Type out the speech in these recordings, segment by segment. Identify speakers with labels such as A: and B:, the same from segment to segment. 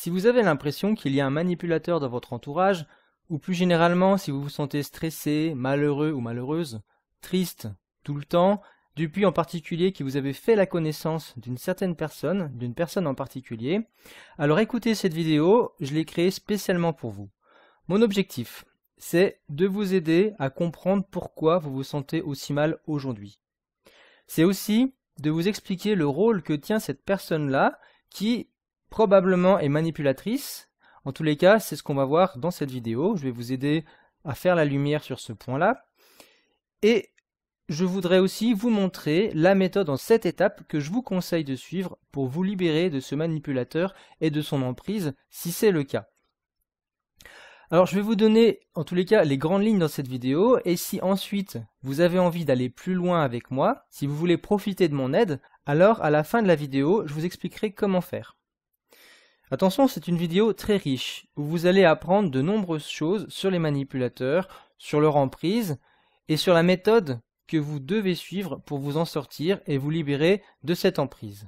A: Si vous avez l'impression qu'il y a un manipulateur dans votre entourage, ou plus généralement si vous vous sentez stressé, malheureux ou malheureuse, triste tout le temps, depuis en particulier que vous avez fait la connaissance d'une certaine personne, d'une personne en particulier, alors écoutez cette vidéo, je l'ai créée spécialement pour vous. Mon objectif, c'est de vous aider à comprendre pourquoi vous vous sentez aussi mal aujourd'hui. C'est aussi de vous expliquer le rôle que tient cette personne-là, qui probablement est manipulatrice. En tous les cas, c'est ce qu'on va voir dans cette vidéo. Je vais vous aider à faire la lumière sur ce point-là. Et je voudrais aussi vous montrer la méthode en 7 étapes que je vous conseille de suivre pour vous libérer de ce manipulateur et de son emprise, si c'est le cas. Alors je vais vous donner en tous les cas les grandes lignes dans cette vidéo, et si ensuite vous avez envie d'aller plus loin avec moi, si vous voulez profiter de mon aide, alors à la fin de la vidéo, je vous expliquerai comment faire. Attention, c'est une vidéo très riche, où vous allez apprendre de nombreuses choses sur les manipulateurs, sur leur emprise, et sur la méthode que vous devez suivre pour vous en sortir et vous libérer de cette emprise.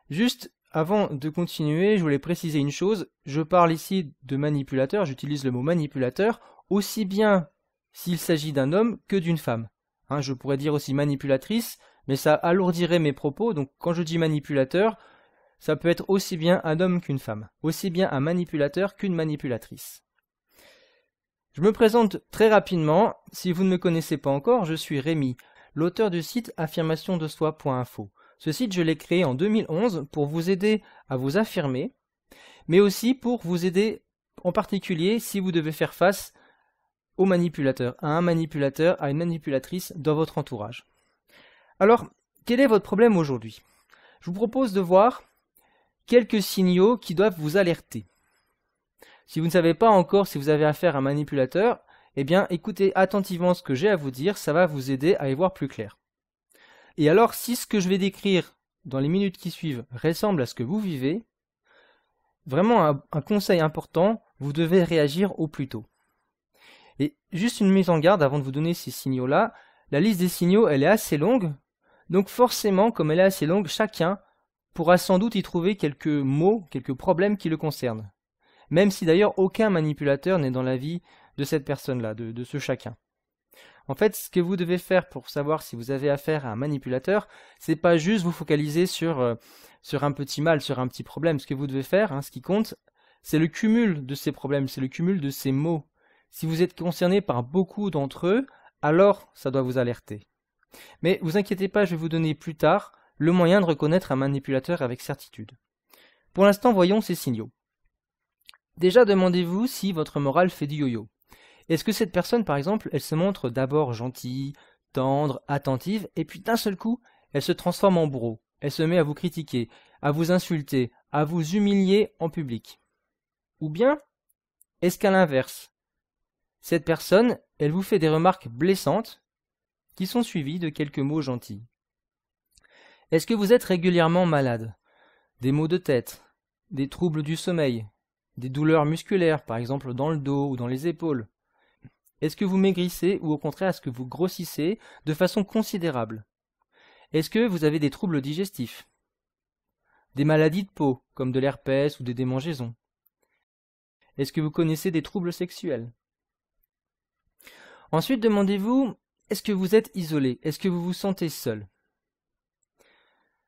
A: Juste avant de continuer, je voulais préciser une chose, je parle ici de manipulateur, j'utilise le mot manipulateur, aussi bien s'il s'agit d'un homme que d'une femme. Je pourrais dire aussi manipulatrice, mais ça alourdirait mes propos, donc quand je dis manipulateur, ça peut être aussi bien un homme qu'une femme, aussi bien un manipulateur qu'une manipulatrice. Je me présente très rapidement, si vous ne me connaissez pas encore, je suis Rémi, l'auteur du site affirmationdesoi.info. Ce site, je l'ai créé en 2011 pour vous aider à vous affirmer, mais aussi pour vous aider en particulier si vous devez faire face au manipulateur, à un manipulateur, à une manipulatrice dans votre entourage. Alors, quel est votre problème aujourd'hui? Je vous propose de voir quelques signaux qui doivent vous alerter. Si vous ne savez pas encore si vous avez affaire à un manipulateur, eh bien écoutez attentivement ce que j'ai à vous dire, ça va vous aider à y voir plus clair. Et alors, si ce que je vais décrire dans les minutes qui suivent ressemble à ce que vous vivez, vraiment un conseil important, vous devez réagir au plus tôt. Et juste une mise en garde avant de vous donner ces signaux-là, la liste des signaux, elle est assez longue, donc forcément, comme elle est assez longue, chacun pourra sans doute y trouver quelques mots, quelques problèmes qui le concernent. Même si d'ailleurs aucun manipulateur n'est dans la vie de cette personne-là, de ce chacun. En fait, ce que vous devez faire pour savoir si vous avez affaire à un manipulateur, c'est pas juste vous focaliser sur un petit mal, sur un petit problème. Ce que vous devez faire, ce qui compte, c'est le cumul de ces problèmes, c'est le cumul de ces mots. Si vous êtes concerné par beaucoup d'entre eux, alors ça doit vous alerter. Mais vous inquiétez pas, je vais vous donner plus tard le moyen de reconnaître un manipulateur avec certitude. Pour l'instant, voyons ces signaux. Déjà, demandez-vous si votre morale fait du yo-yo. Est-ce que cette personne, par exemple, elle se montre d'abord gentille, tendre, attentive, et puis d'un seul coup, elle se transforme en bourreau. Elle se met à vous critiquer, à vous insulter, à vous humilier en public. Ou bien, est-ce qu'à l'inverse, cette personne, elle vous fait des remarques blessantes qui sont suivies de quelques mots gentils? Est-ce que vous êtes régulièrement malade? Des maux de tête, des troubles du sommeil, des douleurs musculaires, par exemple dans le dos ou dans les épaules? Est-ce que vous maigrissez ou au contraire est-ce que vous grossissez de façon considérable? Est-ce que vous avez des troubles digestifs? Des maladies de peau, comme de l'herpès ou des démangeaisons? Est-ce que vous connaissez des troubles sexuels? Ensuite, demandez-vous, est-ce que vous êtes isolé? Est-ce que vous vous sentez seul?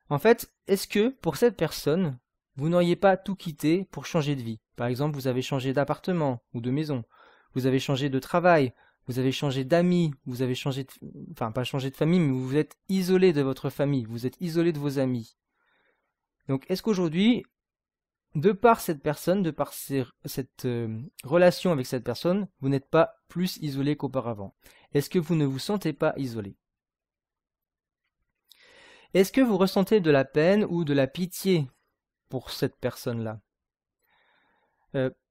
A: En fait, est-ce que, pour cette personne, vous n'auriez pas tout quitté pour changer de vie? Par exemple, vous avez changé d'appartement ou de maison. Vous avez changé de travail, vous avez changé d'amis, vous avez changé de... Enfin, pas changé de famille, mais vous vous êtes isolé de votre famille, vous êtes isolé de vos amis. Donc, est-ce qu'aujourd'hui, de par cette personne, de par cette relation avec cette personne, vous n'êtes pas plus isolé qu'auparavant? Est-ce que vous ne vous sentez pas isolé? Est-ce que vous ressentez de la peine ou de la pitié pour cette personne-là?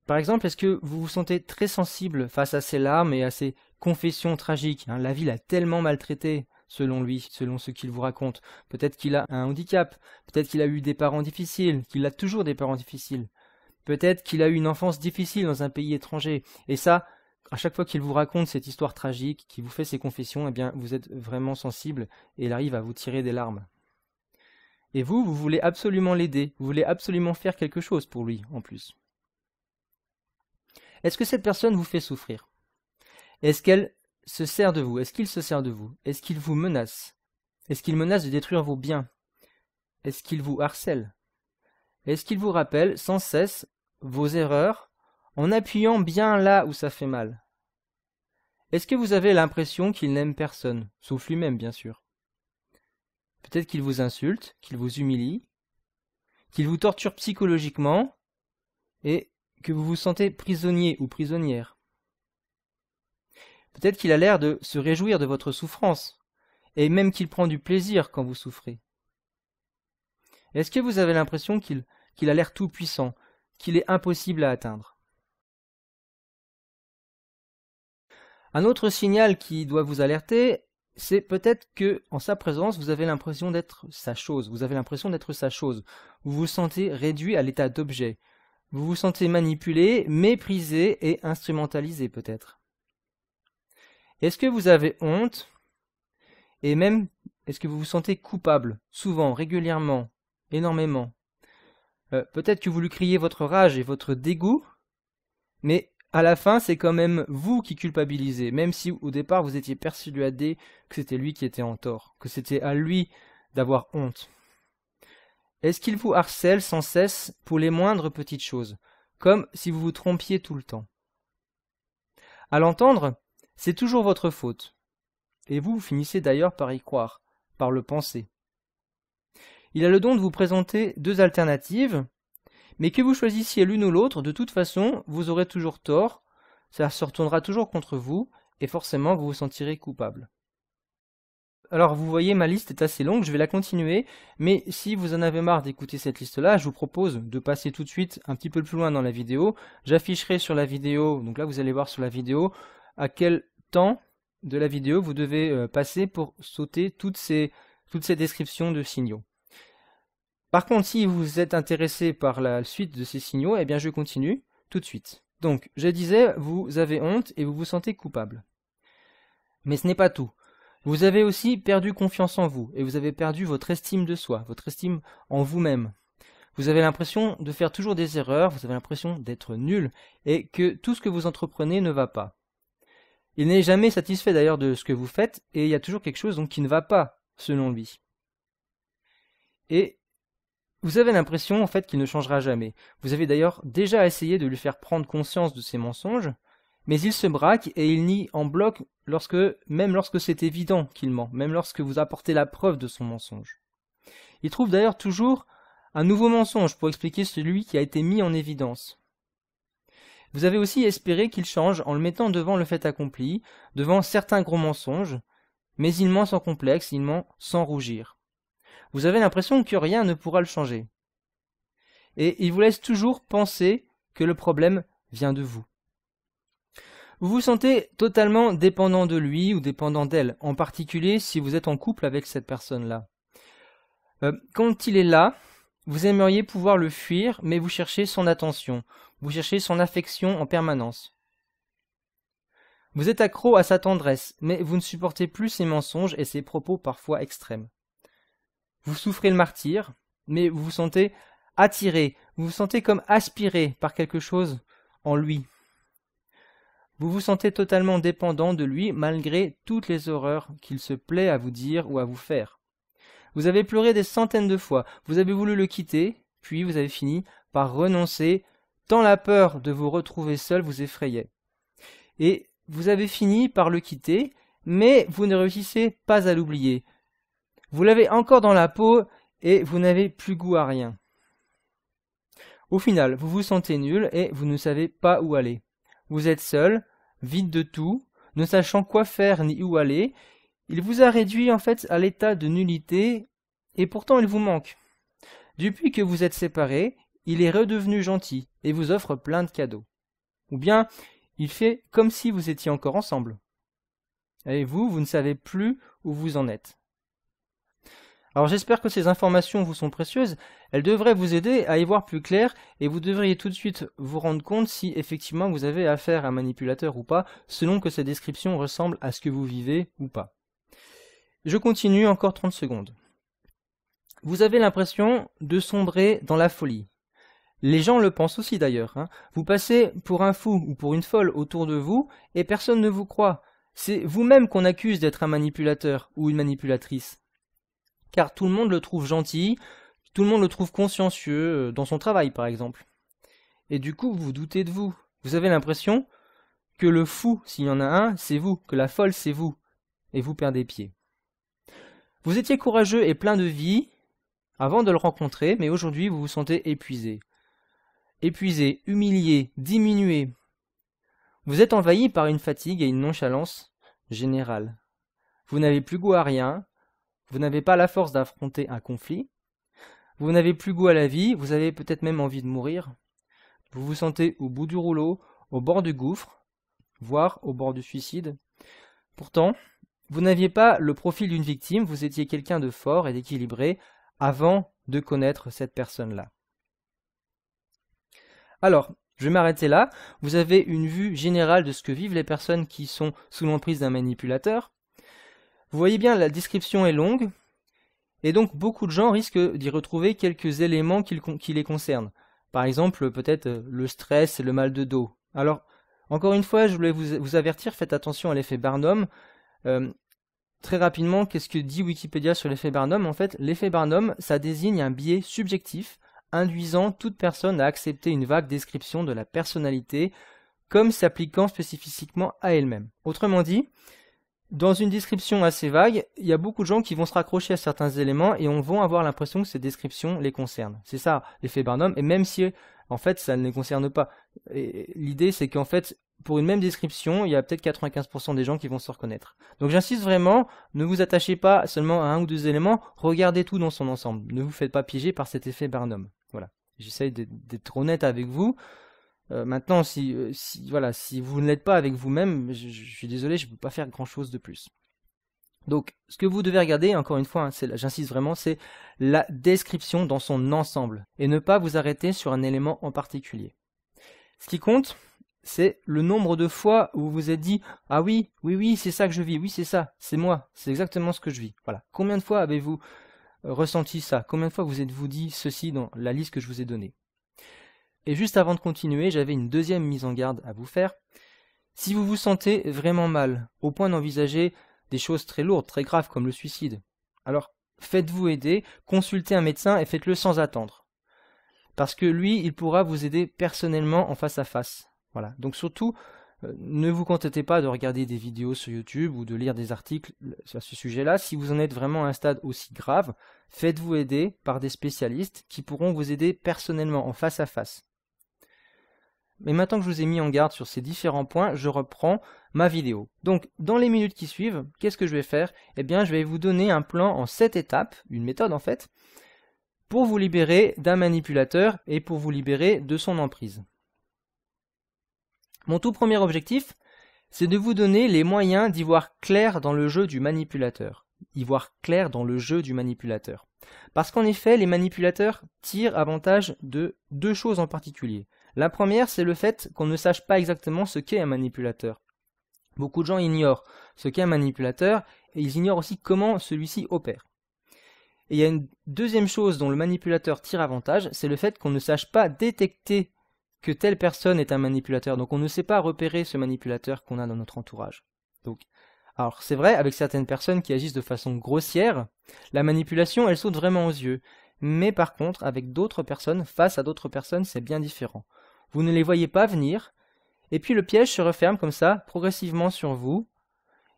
A: Par exemple, est-ce que vous vous sentez très sensible face à ses larmes et à ses confessions tragiques? La vie l'a tellement maltraité, selon lui, selon ce qu'il vous raconte. Peut-être qu'il a un handicap, peut-être qu'il a eu des parents difficiles, qu'il a toujours des parents difficiles. Peut-être qu'il a eu une enfance difficile dans un pays étranger. Et ça, à chaque fois qu'il vous raconte cette histoire tragique, qu'il vous fait ses confessions, eh bien, vous êtes vraiment sensible et il arrive à vous tirer des larmes. Et vous, vous voulez absolument l'aider, vous voulez absolument faire quelque chose pour lui en plus. Est-ce que cette personne vous fait souffrir? Est-ce qu'elle se sert de vous? Est-ce qu'il se sert de vous? Est-ce qu'il vous menace? Est-ce qu'il menace de détruire vos biens? Est-ce qu'il vous harcèle? Est-ce qu'il vous rappelle sans cesse vos erreurs en appuyant bien là où ça fait mal? Est-ce que vous avez l'impression qu'il n'aime personne, sauf lui-même bien sûr? Peut-être qu'il vous insulte, qu'il vous humilie, qu'il vous torture psychologiquement et que vous vous sentez prisonnier ou prisonnière. Peut-être qu'il a l'air de se réjouir de votre souffrance et même qu'il prend du plaisir quand vous souffrez. Est-ce que vous avez l'impression qu'il a l'air tout puissant, qu'il est impossible à atteindre? Un autre signal qui doit vous alerter, c'est peut-être que, en sa présence, vous avez l'impression d'être sa chose. Vous avez l'impression d'être sa chose. Vous vous sentez réduit à l'état d'objet. Vous vous sentez manipulé, méprisé et instrumentalisé peut-être. Est-ce que vous avez honte? Et même, est-ce que vous vous sentez coupable? Souvent, régulièrement, énormément. Peut-être que vous lui criez votre rage et votre dégoût, mais à la fin, c'est quand même vous qui culpabilisez, même si au départ vous étiez persuadé que c'était lui qui était en tort, que c'était à lui d'avoir honte. Est-ce qu'il vous harcèle sans cesse pour les moindres petites choses, comme si vous vous trompiez tout le temps? À l'entendre, c'est toujours votre faute, et vous finissez d'ailleurs par y croire, par le penser. Il a le don de vous présenter deux alternatives, mais que vous choisissiez l'une ou l'autre, de toute façon, vous aurez toujours tort, ça se retournera toujours contre vous, et forcément vous vous sentirez coupable. Alors vous voyez, ma liste est assez longue, je vais la continuer, mais si vous en avez marre d'écouter cette liste-là, je vous propose de passer tout de suite un petit peu plus loin dans la vidéo. J'afficherai sur la vidéo, donc là vous allez voir sur la vidéo, à quel temps de la vidéo vous devez passer pour sauter toutes ces descriptions de signaux. Par contre, si vous êtes intéressé par la suite de ces signaux, eh bien je continue tout de suite. Donc, je disais, vous avez honte et vous vous sentez coupable. Mais ce n'est pas tout. Vous avez aussi perdu confiance en vous et vous avez perdu votre estime de soi, votre estime en vous-même. Vous avez l'impression de faire toujours des erreurs, vous avez l'impression d'être nul et que tout ce que vous entreprenez ne va pas. Il n'est jamais satisfait d'ailleurs de ce que vous faites et il y a toujours quelque chose donc qui ne va pas, selon lui. Et vous avez l'impression en fait qu'il ne changera jamais. Vous avez d'ailleurs déjà essayé de lui faire prendre conscience de ses mensonges, mais il se braque et il nie en bloc même lorsque c'est évident qu'il ment, même lorsque vous apportez la preuve de son mensonge. Il trouve d'ailleurs toujours un nouveau mensonge pour expliquer celui qui a été mis en évidence. Vous avez aussi espéré qu'il change en le mettant devant le fait accompli, devant certains gros mensonges, mais il ment sans complexe, il ment sans rougir. Vous avez l'impression que rien ne pourra le changer. Et il vous laisse toujours penser que le problème vient de vous. Vous vous sentez totalement dépendant de lui ou dépendant d'elle, en particulier si vous êtes en couple avec cette personne-là. Quand il est là, vous aimeriez pouvoir le fuir, mais vous cherchez son attention, vous cherchez son affection en permanence. Vous êtes accro à sa tendresse, mais vous ne supportez plus ses mensonges et ses propos parfois extrêmes. Vous souffrez le martyre, mais vous vous sentez attiré, vous vous sentez comme aspiré par quelque chose en lui. Vous vous sentez totalement dépendant de lui malgré toutes les horreurs qu'il se plaît à vous dire ou à vous faire. Vous avez pleuré des centaines de fois, vous avez voulu le quitter, puis vous avez fini par renoncer, tant la peur de vous retrouver seul vous effrayait. Et vous avez fini par le quitter, mais vous ne réussissez pas à l'oublier. Vous l'avez encore dans la peau et vous n'avez plus goût à rien. Au final, vous vous sentez nul et vous ne savez pas où aller. Vous êtes seul, vide de tout, ne sachant quoi faire ni où aller. Il vous a réduit en fait à l'état de nullité et pourtant il vous manque. Depuis que vous êtes séparés, il est redevenu gentil et vous offre plein de cadeaux. Ou bien, il fait comme si vous étiez encore ensemble. Et vous ne savez plus où vous en êtes. Alors j'espère que ces informations vous sont précieuses, elles devraient vous aider à y voir plus clair et vous devriez tout de suite vous rendre compte si effectivement vous avez affaire à un manipulateur ou pas, selon que ces descriptions ressemblent à ce que vous vivez ou pas. Je continue encore 30 secondes. vous avez l'impression de sombrer dans la folie. Les gens le pensent aussi d'ailleurs, hein. Vous passez pour un fou ou pour une folle autour de vous et personne ne vous croit. C'est vous-même qu'on accuse d'être un manipulateur ou une manipulatrice. Car tout le monde le trouve gentil, tout le monde le trouve consciencieux, dans son travail par exemple. Et du coup, vous doutez de vous. Vous avez l'impression que le fou, s'il y en a un, c'est vous, que la folle, c'est vous. Et vous perdez pied. Vous étiez courageux et plein de vie avant de le rencontrer, mais aujourd'hui vous vous sentez épuisé. Épuisé, humilié, diminué. Vous êtes envahi par une fatigue et une nonchalance générale. Vous n'avez plus goût à rien, vous n'avez pas la force d'affronter un conflit, vous n'avez plus goût à la vie, vous avez peut-être même envie de mourir. Vous vous sentez au bout du rouleau, au bord du gouffre, voire au bord du suicide. Pourtant, vous n'aviez pas le profil d'une victime, vous étiez quelqu'un de fort et d'équilibré avant de connaître cette personne-là. Alors, je vais m'arrêter là. Vous avez une vue générale de ce que vivent les personnes qui sont sous l'emprise d'un manipulateur. Vous voyez bien, la description est longue, et donc beaucoup de gens risquent d'y retrouver quelques éléments qui les concernent. Par exemple, peut-être le stress et le mal de dos. Alors, encore une fois, je voulais vous avertir, faites attention à l'effet Barnum. Très rapidement, qu'est-ce que dit Wikipédia sur l'effet Barnum? En fait, l'effet Barnum, ça désigne un biais subjectif induisant toute personne à accepter une vague description de la personnalité comme s'appliquant spécifiquement à elle-même. Autrement dit, dans une description assez vague, il y a beaucoup de gens qui vont se raccrocher à certains éléments et on va avoir l'impression que ces descriptions les concernent. C'est ça l'effet Barnum, et même si en fait ça ne les concerne pas. L'idée c'est qu'en fait, pour une même description, il y a peut-être 95% des gens qui vont se reconnaître. Donc j'insiste vraiment, ne vous attachez pas seulement à un ou deux éléments, regardez tout dans son ensemble. Ne vous faites pas piéger par cet effet Barnum. Voilà. J'essaye d'être honnête avec vous. Maintenant, si vous ne l'êtes pas avec vous-même, je suis désolé, je ne peux pas faire grand-chose de plus. Donc, ce que vous devez regarder, encore une fois, hein, j'insiste vraiment, c'est la description dans son ensemble, et ne pas vous arrêter sur un élément en particulier. Ce qui compte, c'est le nombre de fois où vous vous êtes dit « Ah oui, c'est ça que je vis, oui, c'est ça, c'est moi, c'est exactement ce que je vis. » Voilà. Combien de fois avez-vous ressenti ça? Combien de fois vous êtes-vous dit ceci dans la liste que je vous ai donnée? Et juste avant de continuer, j'avais une deuxième mise en garde à vous faire. Si vous vous sentez vraiment mal, au point d'envisager des choses très lourdes, très graves comme le suicide, alors faites-vous aider, consultez un médecin et faites-le sans attendre. Parce que lui, il pourra vous aider personnellement en face à face. Voilà. Donc surtout, ne vous contentez pas de regarder des vidéos sur YouTube ou de lire des articles sur ce sujet-là. Si vous en êtes vraiment à un stade aussi grave, faites-vous aider par des spécialistes qui pourront vous aider personnellement en face à face. Mais maintenant que je vous ai mis en garde sur ces différents points, je reprends ma vidéo. Donc, dans les minutes qui suivent, qu'est-ce que je vais faire? Eh bien, je vais vous donner un plan en 7 étapes, une méthode en fait, pour vous libérer d'un manipulateur et pour vous libérer de son emprise. Mon tout premier objectif, c'est de vous donner les moyens d'y voir clair dans le jeu du manipulateur. Y voir clair dans le jeu du manipulateur. Parce qu'en effet, les manipulateurs tirent avantage de deux choses en particulier. La première, c'est le fait qu'on ne sache pas exactement ce qu'est un manipulateur. Beaucoup de gens ignorent ce qu'est un manipulateur et ils ignorent aussi comment celui-ci opère. Et il y a une deuxième chose dont le manipulateur tire avantage, c'est le fait qu'on ne sache pas détecter que telle personne est un manipulateur. Donc on ne sait pas repérer ce manipulateur qu'on a dans notre entourage. Alors c'est vrai, avec certaines personnes qui agissent de façon grossière, la manipulation elle saute vraiment aux yeux. Mais par contre, avec d'autres personnes, face à d'autres personnes, c'est bien différent. Vous ne les voyez pas venir, et puis le piège se referme comme ça, progressivement sur vous.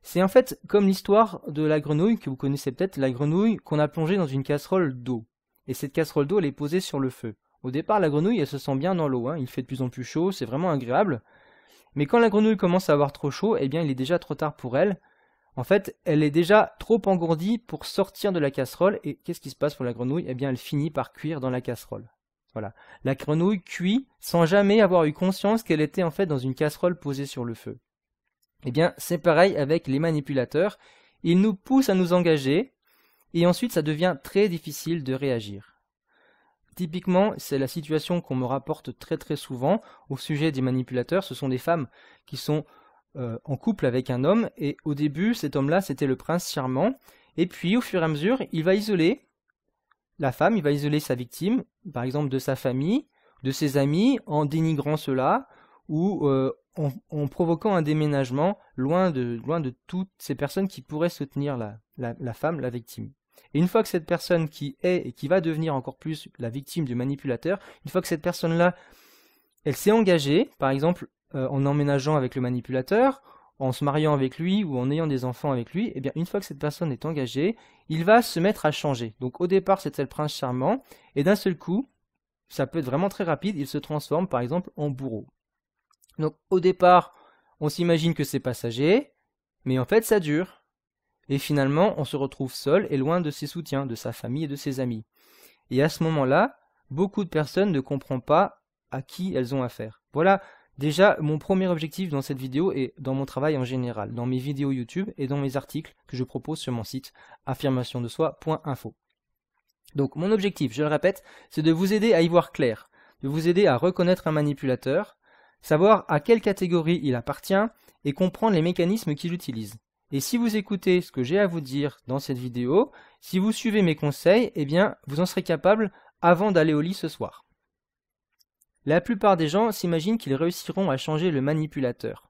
A: C'est en fait comme l'histoire de la grenouille, que vous connaissez peut-être, la grenouille qu'on a plongée dans une casserole d'eau. Et cette casserole d'eau, elle est posée sur le feu. Au départ, la grenouille, elle se sent bien dans l'eau, hein. Il fait de plus en plus chaud, c'est vraiment agréable. Mais quand la grenouille commence à avoir trop chaud, eh bien il est déjà trop tard pour elle. En fait, elle est déjà trop engourdie pour sortir de la casserole, et qu'est-ce qui se passe pour la grenouille? Eh bien, elle finit par cuire dans la casserole. Voilà. La grenouille cuit sans jamais avoir eu conscience qu'elle était en fait dans une casserole posée sur le feu. Eh bien, c'est pareil avec les manipulateurs. Ils nous poussent à nous engager, et ensuite ça devient très difficile de réagir. Typiquement, c'est la situation qu'on me rapporte très très souvent au sujet des manipulateurs. Ce sont des femmes qui sont en couple avec un homme, et au début cet homme-là c'était le prince charmant, et puis au fur et à mesure il va isoler la femme, il va isoler sa victime, par exemple de sa famille, de ses amis, en dénigrant cela, ou en provoquant un déménagement loin de toutes ces personnes qui pourraient soutenir la femme, la victime. Et une fois que cette personne qui est et qui va devenir encore plus la victime du manipulateur, une fois que cette personne-là, elle s'est engagée, par exemple en emménageant avec le manipulateur, en se mariant avec lui ou en ayant des enfants avec lui, et bien une fois que cette personne est engagée, il va se mettre à changer. Donc au départ c'était le prince charmant, et d'un seul coup, ça peut être vraiment très rapide, il se transforme par exemple en bourreau. Donc au départ, on s'imagine que c'est passager, mais en fait ça dure. Et finalement, on se retrouve seul et loin de ses soutiens, de sa famille et de ses amis. Et à ce moment-là, beaucoup de personnes ne comprennent pas à qui elles ont affaire. Voilà déjà mon premier objectif dans cette vidéo et dans mon travail en général, dans mes vidéos YouTube et dans mes articles que je propose sur mon site affirmationdesoi.info. Donc mon objectif, je le répète, c'est de vous aider à y voir clair, de vous aider à reconnaître un manipulateur, savoir à quelle catégorie il appartient et comprendre les mécanismes qu'il utilise. Et si vous écoutez ce que j'ai à vous dire dans cette vidéo, si vous suivez mes conseils, eh bien vous en serez capable avant d'aller au lit ce soir. La plupart des gens s'imaginent qu'ils réussiront à changer le manipulateur.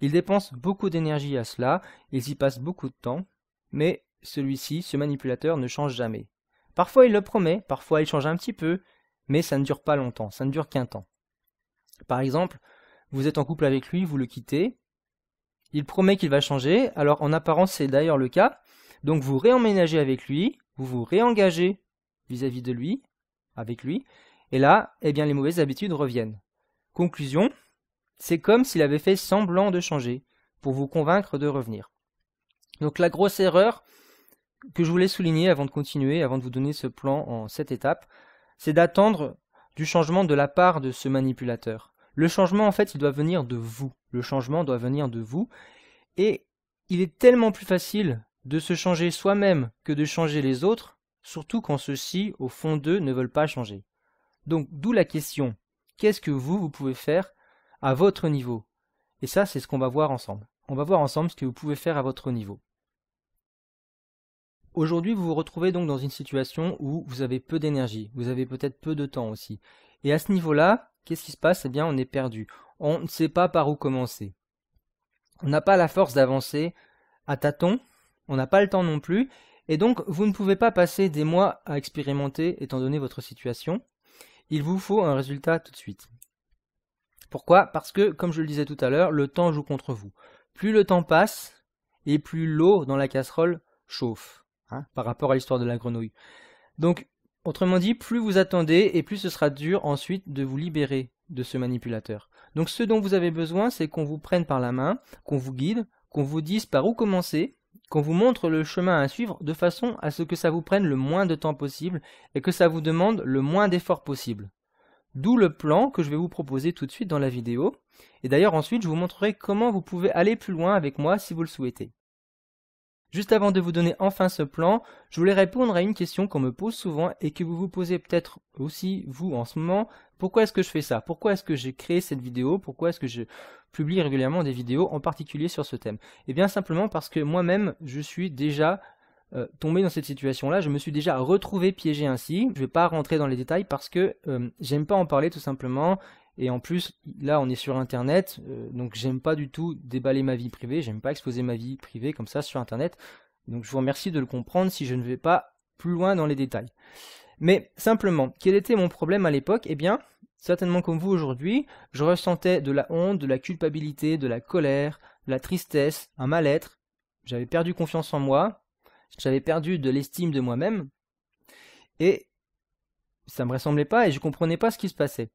A: Ils dépensent beaucoup d'énergie à cela, ils y passent beaucoup de temps, mais celui-ci, ce manipulateur, ne change jamais. Parfois il le promet, parfois il change un petit peu, mais ça ne dure pas longtemps, ça ne dure qu'un temps. Par exemple, vous êtes en couple avec lui, vous le quittez, il promet qu'il va changer, alors en apparence c'est d'ailleurs le cas, donc vous réemménagez avec lui, vous vous réengagez vis-à-vis de lui, avec lui, et là, eh bien les mauvaises habitudes reviennent. Conclusion, c'est comme s'il avait fait semblant de changer, pour vous convaincre de revenir. Donc la grosse erreur que je voulais souligner avant de continuer, avant de vous donner ce plan en 7 étapes, c'est d'attendre du changement de la part de ce manipulateur. Le changement, en fait, il doit venir de vous. Le changement doit venir de vous. Et il est tellement plus facile de se changer soi-même que de changer les autres, surtout quand ceux-ci, au fond d'eux, ne veulent pas changer. Donc, d'où la question, qu'est-ce que vous pouvez faire à votre niveau? Et ça, c'est ce qu'on va voir ensemble. On va voir ensemble ce que vous pouvez faire à votre niveau. Aujourd'hui, vous vous retrouvez donc dans une situation où vous avez peu d'énergie, vous avez peut-être peu de temps aussi. Et à ce niveau-là, qu'est-ce qui se passe? Eh bien, on est perdu. On ne sait pas par où commencer. On n'a pas la force d'avancer à tâtons, on n'a pas le temps non plus, et donc vous ne pouvez pas passer des mois à expérimenter étant donné votre situation. Il vous faut un résultat tout de suite. Pourquoi? Parce que, comme je le disais tout à l'heure, le temps joue contre vous. Plus le temps passe, et plus l'eau dans la casserole chauffe, par rapport à l'histoire de la grenouille. Donc, autrement dit, plus vous attendez, et plus ce sera dur ensuite de vous libérer de ce manipulateur. Donc ce dont vous avez besoin, c'est qu'on vous prenne par la main, qu'on vous guide, qu'on vous dise par où commencer, qu'on vous montre le chemin à suivre de façon à ce que ça vous prenne le moins de temps possible et que ça vous demande le moins d'efforts possible. D'où le plan que je vais vous proposer tout de suite dans la vidéo. Et d'ailleurs ensuite je vous montrerai comment vous pouvez aller plus loin avec moi si vous le souhaitez. Juste avant de vous donner enfin ce plan, je voulais répondre à une question qu'on me pose souvent et que vous vous posez peut-être aussi vous en ce moment. Pourquoi est-ce que je fais ça? Pourquoi est-ce que j'ai créé cette vidéo? Pourquoi est-ce que je publie régulièrement des vidéos en particulier sur ce thème? Eh bien simplement parce que moi-même je suis déjà tombé dans cette situation-là, je me suis déjà retrouvé piégé ainsi. Je ne vais pas rentrer dans les détails parce que j'aime pas en parler tout simplement. Et en plus, là on est sur internet, donc j'aime pas du tout déballer ma vie privée, j'aime pas exposer ma vie privée comme ça sur internet. Donc je vous remercie de le comprendre si je ne vais pas plus loin dans les détails. Mais simplement, quel était mon problème à l'époque? Eh bien, certainement comme vous aujourd'hui, je ressentais de la honte, de la culpabilité, de la colère, de la tristesse, un mal-être. J'avais perdu confiance en moi, j'avais perdu de l'estime de moi-même, et ça me ressemblait pas et je comprenais pas ce qui se passait.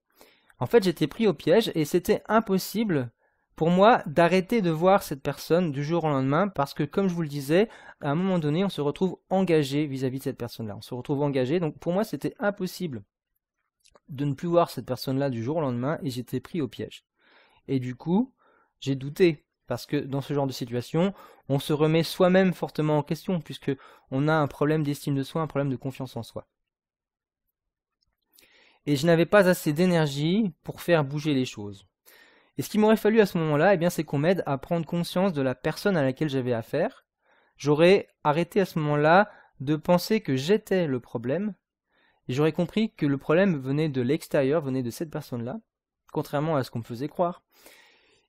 A: En fait, j'étais pris au piège et c'était impossible pour moi d'arrêter de voir cette personne du jour au lendemain parce que, comme je vous le disais, à un moment donné, on se retrouve engagé vis-à-vis de cette personne-là. On se retrouve engagé, donc pour moi, c'était impossible de ne plus voir cette personne-là du jour au lendemain et j'étais pris au piège. Et du coup, j'ai douté parce que dans ce genre de situation, on se remet soi-même fortement en question puisque on a un problème d'estime de soi, un problème de confiance en soi. Et je n'avais pas assez d'énergie pour faire bouger les choses. Et ce qu'il m'aurait fallu à ce moment-là, eh bien, c'est qu'on m'aide à prendre conscience de la personne à laquelle j'avais affaire. J'aurais arrêté à ce moment-là de penser que j'étais le problème et j'aurais compris que le problème venait de l'extérieur, venait de cette personne-là, contrairement à ce qu'on me faisait croire.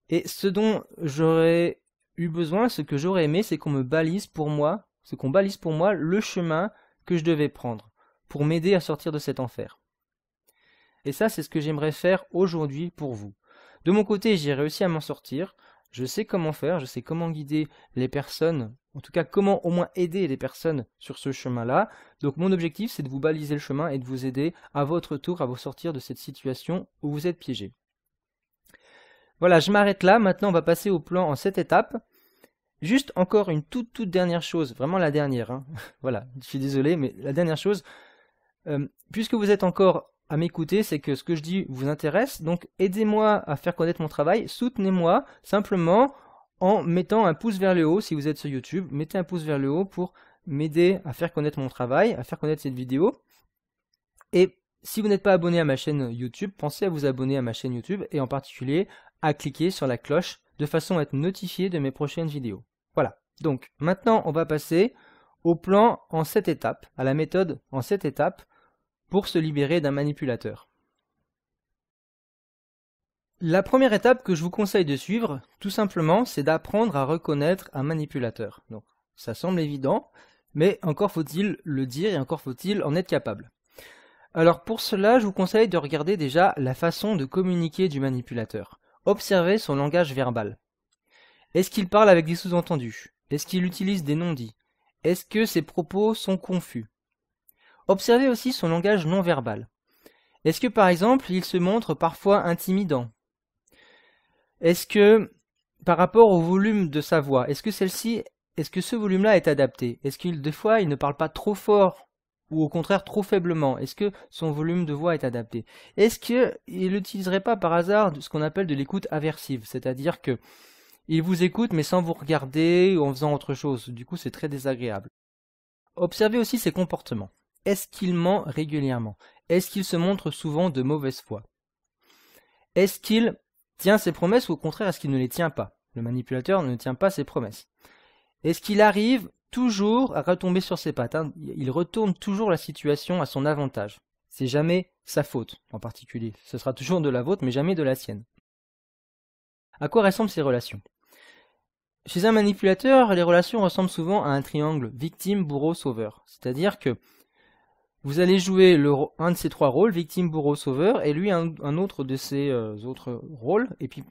A: Et ce dont j'aurais eu besoin, ce que j'aurais aimé, c'est qu'on me balise pour moi, qu'on balise pour moi le chemin que je devais prendre pour m'aider à sortir de cet enfer. Et ça, c'est ce que j'aimerais faire aujourd'hui pour vous. De mon côté, j'ai réussi à m'en sortir. Je sais comment faire, je sais comment guider les personnes, en tout cas comment au moins aider les personnes sur ce chemin-là. Donc mon objectif, c'est de vous baliser le chemin et de vous aider à votre tour à vous sortir de cette situation où vous êtes piégé. Voilà, je m'arrête là. Maintenant, on va passer au plan en 7 étapes. Juste encore une toute dernière chose, vraiment la dernière. Hein. Voilà, je suis désolé, mais la dernière chose, puisque vous êtes encore à m'écouter, c'est que ce que je dis vous intéresse, donc aidez-moi à faire connaître mon travail, soutenez-moi simplement en mettant un pouce vers le haut. Si vous êtes sur YouTube, mettez un pouce vers le haut pour m'aider à faire connaître mon travail, à faire connaître cette vidéo. Et si vous n'êtes pas abonné à ma chaîne YouTube, pensez à vous abonner à ma chaîne YouTube et en particulier à cliquer sur la cloche de façon à être notifié de mes prochaines vidéos. Voilà, donc maintenant on va passer au plan en 7 étapes, à la méthode en 7 étapes pour se libérer d'un manipulateur. La première étape que je vous conseille de suivre, tout simplement, c'est d'apprendre à reconnaître un manipulateur. Donc ça semble évident, mais encore faut-il le dire et encore faut-il en être capable. Alors pour cela, je vous conseille de regarder déjà la façon de communiquer du manipulateur. Observez son langage verbal. Est-ce qu'il parle avec des sous-entendus? Est-ce qu'il utilise des non-dits? Est-ce que ses propos sont confus? Observez aussi son langage non verbal. Est-ce que par exemple, il se montre parfois intimidant? Est-ce que par rapport au volume de sa voix, est-ce que ce volume-là est adapté? Est-ce qu'il des fois il ne parle pas trop fort ou au contraire trop faiblement? Est-ce que son volume de voix est adapté? Est-ce qu'il n'utiliserait pas par hasard ce qu'on appelle de l'écoute aversive, c'est-à-dire que il vous écoute mais sans vous regarder ou en faisant autre chose. Du coup, c'est très désagréable. Observez aussi ses comportements. Est-ce qu'il ment régulièrement? Est-ce qu'il se montre souvent de mauvaise foi? Est-ce qu'il tient ses promesses ou au contraire est-ce qu'il ne les tient pas? Le manipulateur ne tient pas ses promesses. Est-ce qu'il arrive toujours à retomber sur ses pattes? Il retourne toujours la situation à son avantage. C'est jamais sa faute en particulier. Ce sera toujours de la vôtre mais jamais de la sienne. À quoi ressemblent ces relations? Chez un manipulateur, les relations ressemblent souvent à un triangle victime, bourreau, sauveur. C'est-à-dire que vous allez jouer un de ces trois rôles, victime, bourreau, sauveur, et lui un autre de ces autres rôles, et puis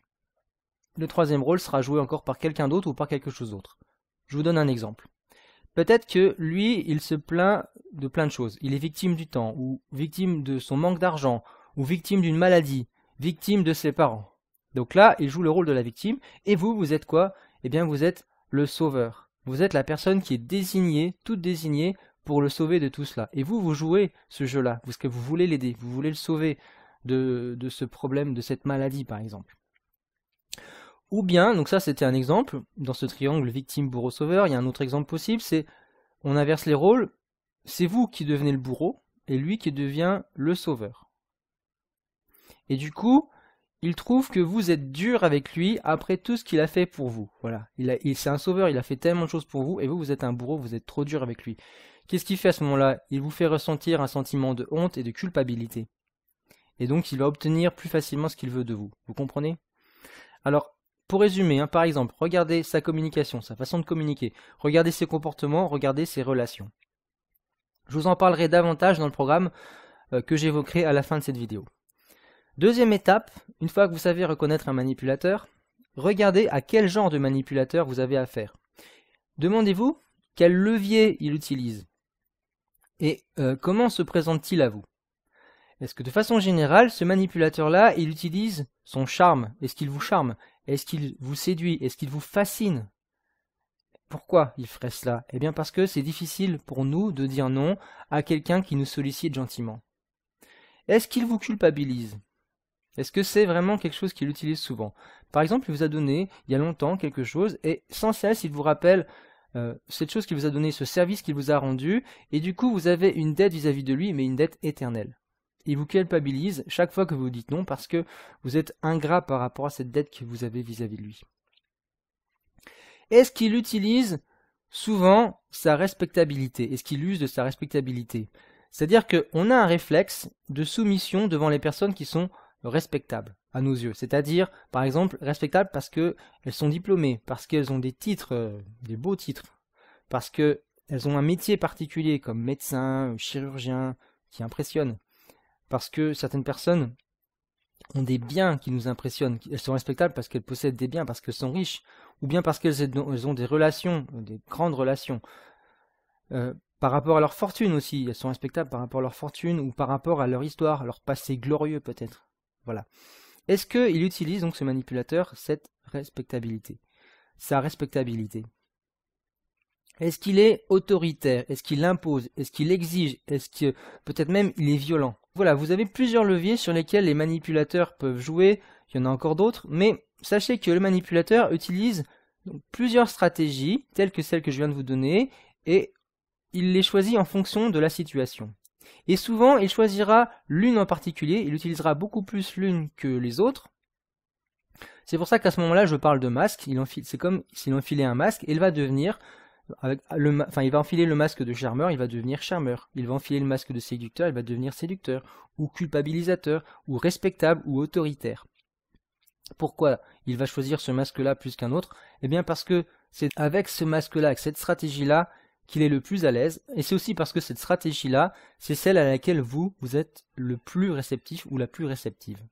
A: le troisième rôle sera joué encore par quelqu'un d'autre ou par quelque chose d'autre. Je vous donne un exemple. Peut-être que lui, il se plaint de plein de choses. Il est victime du temps, ou victime de son manque d'argent, ou victime d'une maladie, victime de ses parents. Donc là, il joue le rôle de la victime, et vous êtes quoi? Eh bien, vous êtes le sauveur. Vous êtes la personne qui est désignée, toute désignée, pour le sauver de tout cela. Et vous jouez ce jeu-là, parce que vous voulez l'aider, vous voulez le sauver de ce problème, de cette maladie, par exemple. Ou bien, donc ça c'était un exemple, dans ce triangle victime, bourreau, sauveur, il y a un autre exemple possible, c'est, on inverse les rôles, c'est vous qui devenez le bourreau, et lui qui devient le sauveur. Et du coup, il trouve que vous êtes dur avec lui après tout ce qu'il a fait pour vous. Voilà, c'est un sauveur, il a fait tellement de choses pour vous, et vous êtes un bourreau, vous êtes trop dur avec lui. Qu'est-ce qu'il fait à ce moment-là? Il vous fait ressentir un sentiment de honte et de culpabilité. Et donc, il va obtenir plus facilement ce qu'il veut de vous. Vous comprenez? Alors, pour résumer, par exemple, regardez sa communication, sa façon de communiquer. Regardez ses comportements, regardez ses relations. Je vous en parlerai davantage dans le programme que j'évoquerai à la fin de cette vidéo. Deuxième étape, une fois que vous savez reconnaître un manipulateur, regardez à quel genre de manipulateur vous avez affaire. Demandez-vous quel levier il utilise et comment se présente-t-il à vous. Est-ce que de façon générale, ce manipulateur-là, il utilise son charme? Est-ce qu'il vous charme? Est-ce qu'il vous séduit? Est-ce qu'il vous fascine? Pourquoi il ferait cela? Eh bien parce que c'est difficile pour nous de dire non à quelqu'un qui nous sollicite gentiment. Est-ce qu'il vous culpabilise? Est-ce que c'est vraiment quelque chose qu'il utilise souvent? Par exemple, il vous a donné il y a longtemps quelque chose et sans cesse il vous rappelle cette chose qu'il vous a donné, ce service qu'il vous a rendu, et du coup vous avez une dette vis-à-vis de lui, mais une dette éternelle. Il vous culpabilise chaque fois que vous dites non parce que vous êtes ingrat par rapport à cette dette que vous avez vis-à-vis de lui. Est-ce qu'il utilise souvent sa respectabilité? Est-ce qu'il use de sa respectabilité? C'est-à-dire qu'on a un réflexe de soumission devant les personnes qui sont respectables à nos yeux. C'est-à-dire, par exemple, respectables parce qu'elles sont diplômées, parce qu'elles ont des titres, des beaux titres, parce qu'elles ont un métier particulier comme médecin, chirurgien, qui impressionne, parce que certaines personnes ont des biens qui nous impressionnent. Elles sont respectables parce qu'elles possèdent des biens, parce qu'elles sont riches, ou bien parce qu'elles ont des relations, des grandes relations. Par rapport à leur fortune aussi, elles sont respectables par rapport à leur fortune ou par rapport à leur histoire, leur passé glorieux peut-être. Voilà. Est-ce qu'il utilise donc ce manipulateur cette respectabilité, sa respectabilité? Est-ce qu'il est autoritaire? Est-ce qu'il impose? Est-ce qu'il exige? Est-ce que peut-être même il est violent? Voilà, vous avez plusieurs leviers sur lesquels les manipulateurs peuvent jouer. Il y en a encore d'autres, mais sachez que le manipulateur utilise donc plusieurs stratégies, telles que celles que je viens de vous donner, et il les choisit en fonction de la situation. Et souvent, il choisira l'une en particulier, il utilisera beaucoup plus l'une que les autres. C'est pour ça qu'à ce moment-là, je parle de masque. C'est comme s'il enfilait un masque, et il va devenir, il va enfiler le masque de charmeur, il va devenir charmeur. Il va enfiler le masque de séducteur, il va devenir séducteur, ou culpabilisateur, ou respectable, ou autoritaire. Pourquoi il va choisir ce masque-là plus qu'un autre? Eh bien parce que c'est avec ce masque-là, avec cette stratégie-là, qu'il est le plus à l'aise, et c'est aussi parce que cette stratégie-là, c'est celle à laquelle vous êtes le plus réceptif ou la plus réceptive.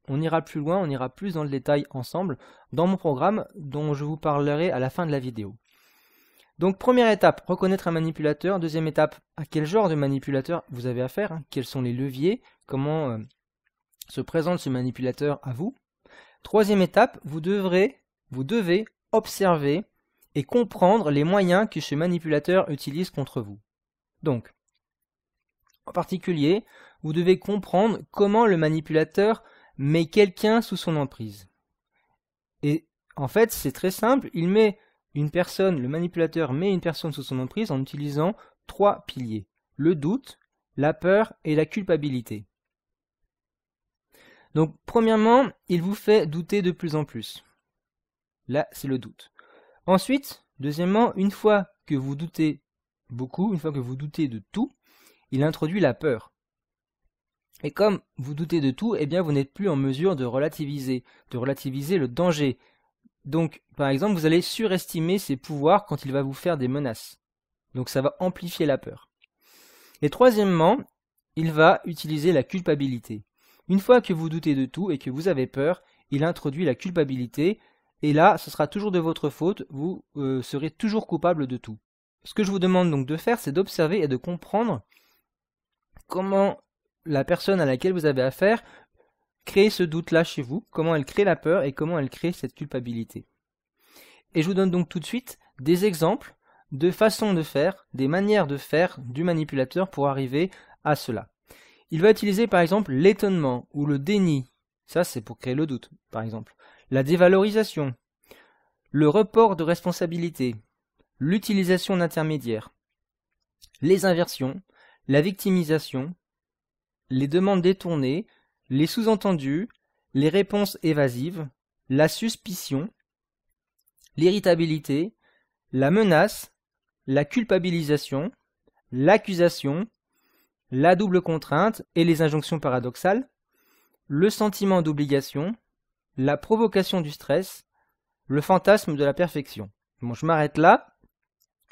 A: On ira plus loin, on ira plus dans le détail ensemble dans mon programme dont je vous parlerai à la fin de la vidéo. Donc première étape, reconnaître un manipulateur. Deuxième étape, à quel genre de manipulateur vous avez affaire, hein, quels sont les leviers, comment se présente ce manipulateur à vous. Troisième étape, vous devez observer et comprendre les moyens que ce manipulateur utilise contre vous. Donc, en particulier, vous devez comprendre comment le manipulateur met quelqu'un sous son emprise. Et en fait, c'est très simple, le manipulateur met une personne sous son emprise en utilisant 3 piliers: le doute, la peur et la culpabilité. Donc, premièrement, il vous fait douter de plus en plus. Là, c'est le doute. Ensuite, deuxièmement, une fois que vous doutez beaucoup, une fois que vous doutez de tout, il introduit la peur. Et comme vous doutez de tout, eh bien vous n'êtes plus en mesure de relativiser le danger. Donc, par exemple, vous allez surestimer ses pouvoirs quand il va vous faire des menaces. Donc ça va amplifier la peur. Et troisièmement, il va utiliser la culpabilité. Une fois que vous doutez de tout et que vous avez peur, il introduit la culpabilité. Et là, ce sera toujours de votre faute, vous serez toujours coupable de tout. Ce que je vous demande donc de faire, c'est d'observer et de comprendre comment la personne à laquelle vous avez affaire crée ce doute-là chez vous, comment elle crée la peur et comment elle crée cette culpabilité. Et je vous donne donc tout de suite des exemples de façons de faire, des manières de faire du manipulateur pour arriver à cela. Il va utiliser par exemple l'étonnement ou le déni, ça c'est pour créer le doute par exemple. La dévalorisation, le report de responsabilité, l'utilisation d'intermédiaires, les inversions, la victimisation, les demandes détournées, les sous-entendus, les réponses évasives, la suspicion, l'irritabilité, la menace, la culpabilisation, l'accusation, la double contrainte et les injonctions paradoxales, le sentiment d'obligation, la provocation du stress, le fantasme de la perfection. Bon, je m'arrête là.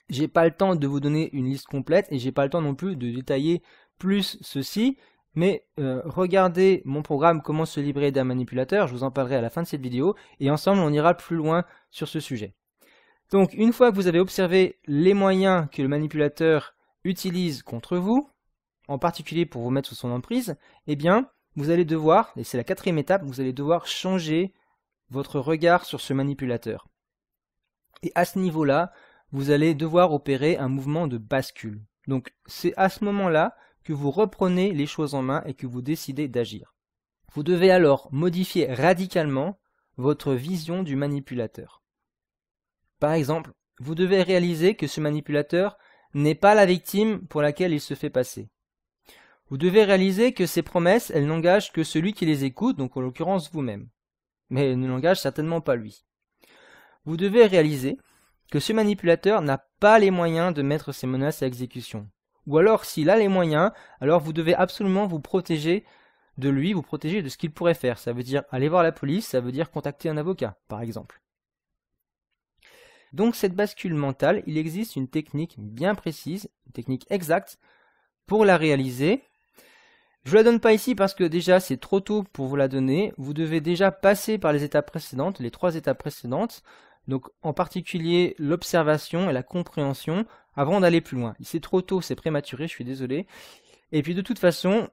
A: J'ai pas le temps de vous donner une liste complète et j'ai pas le temps non plus de détailler plus ceci. Mais regardez mon programme Comment se libérer d'un manipulateur, je vous en parlerai à la fin de cette vidéo et ensemble on ira plus loin sur ce sujet. Donc une fois que vous avez observé les moyens que le manipulateur utilise contre vous, en particulier pour vous mettre sous son emprise, eh bien vous allez devoir, et c'est la 4e étape, vous allez devoir changer votre regard sur ce manipulateur. Et à ce niveau-là, vous allez devoir opérer un mouvement de bascule. Donc c'est à ce moment-là que vous reprenez les choses en main et que vous décidez d'agir. Vous devez alors modifier radicalement votre vision du manipulateur. Par exemple, vous devez réaliser que ce manipulateur n'est pas la victime pour laquelle il se fait passer. Vous devez réaliser que ces promesses, elles n'engagent que celui qui les écoute, donc en l'occurrence vous-même. Mais elles ne l'engagent certainement pas lui. Vous devez réaliser que ce manipulateur n'a pas les moyens de mettre ses menaces à exécution. Ou alors, s'il a les moyens, alors vous devez absolument vous protéger de lui, vous protéger de ce qu'il pourrait faire. Ça veut dire aller voir la police, ça veut dire contacter un avocat, par exemple. Donc cette bascule mentale, il existe une technique bien précise, une technique exacte, pour la réaliser. Je ne la donne pas ici parce que déjà c'est trop tôt pour vous la donner. Vous devez déjà passer par les étapes précédentes, les 3 étapes précédentes. Donc en particulier l'observation et la compréhension avant d'aller plus loin. C'est trop tôt, c'est prématuré, je suis désolé. Et puis de toute façon,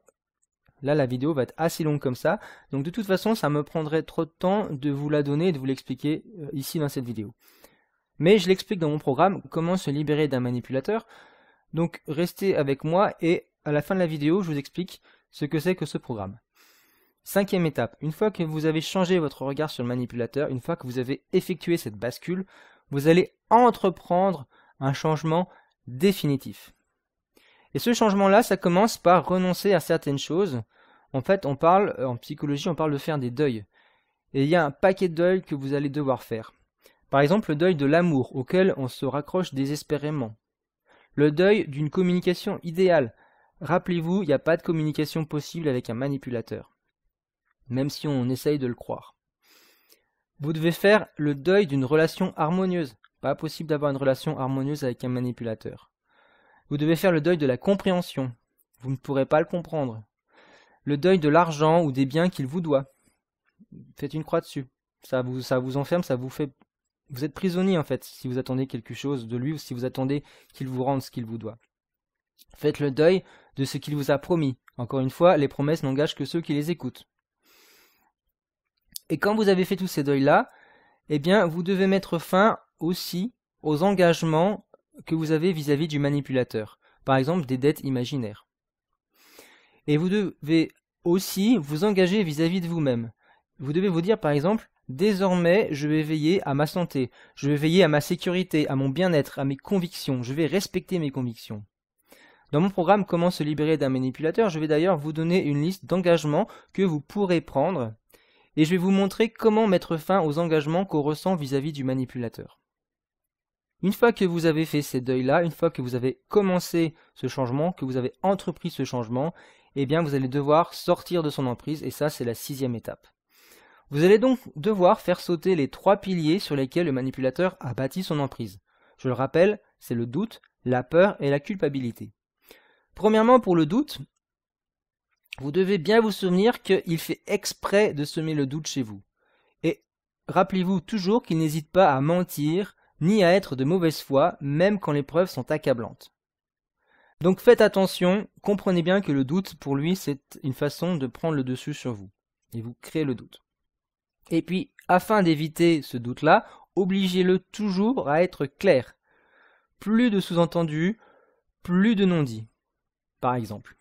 A: là la vidéo va être assez longue comme ça. Donc de toute façon, ça me prendrait trop de temps de vous la donner et de vous l'expliquer ici dans cette vidéo. Mais je l'explique dans mon programme, comment se libérer d'un manipulateur. Donc restez avec moi et à la fin de la vidéo, je vous explique ce que c'est que ce programme. 5e étape, une fois que vous avez changé votre regard sur le manipulateur, une fois que vous avez effectué cette bascule, vous allez entreprendre un changement définitif. Et ce changement-là, ça commence par renoncer à certaines choses. En fait, en psychologie, on parle de faire des deuils. Et il y a un paquet de deuils que vous allez devoir faire. Par exemple, le deuil de l'amour, auquel on se raccroche désespérément. Le deuil d'une communication idéale. Rappelez-vous, il n'y a pas de communication possible avec un manipulateur, même si on essaye de le croire. Vous devez faire le deuil d'une relation harmonieuse. Pas possible d'avoir une relation harmonieuse avec un manipulateur. Vous devez faire le deuil de la compréhension. Vous ne pourrez pas le comprendre. Le deuil de l'argent ou des biens qu'il vous doit. Faites une croix dessus. Ça vous enferme, ça vous fait... Vous êtes prisonnier en fait, si vous attendez quelque chose de lui ou si vous attendez qu'il vous rende ce qu'il vous doit. Faites le deuil de ce qu'il vous a promis. Encore une fois, les promesses n'engagent que ceux qui les écoutent. Et quand vous avez fait tous ces deuils-là, eh bien, vous devez mettre fin aussi aux engagements que vous avez vis-à-vis du manipulateur. Par exemple, des dettes imaginaires. Et vous devez aussi vous engager vis-à-vis de vous-même. Vous devez vous dire, par exemple, désormais, je vais veiller à ma santé, je vais veiller à ma sécurité, à mon bien-être, à mes convictions, je vais respecter mes convictions. Dans mon programme Comment se libérer d'un manipulateur, je vais d'ailleurs vous donner une liste d'engagements que vous pourrez prendre et je vais vous montrer comment mettre fin aux engagements qu'on ressent vis-à-vis du manipulateur. Une fois que vous avez fait ces deuils-là, une fois que vous avez commencé ce changement, que vous avez entrepris ce changement, eh bien vous allez devoir sortir de son emprise et ça c'est la 6e étape. Vous allez donc devoir faire sauter les 3 piliers sur lesquels le manipulateur a bâti son emprise. Je le rappelle, c'est le doute, la peur et la culpabilité. Premièrement, pour le doute, vous devez bien vous souvenir qu'il fait exprès de semer le doute chez vous. Et rappelez-vous toujours qu'il n'hésite pas à mentir, ni à être de mauvaise foi, même quand les preuves sont accablantes. Donc faites attention, comprenez bien que le doute, pour lui, c'est une façon de prendre le dessus sur vous. Et vous créez le doute. Et puis, afin d'éviter ce doute-là, obligez-le toujours à être clair. Plus de sous-entendus, plus de non-dits, par exemple.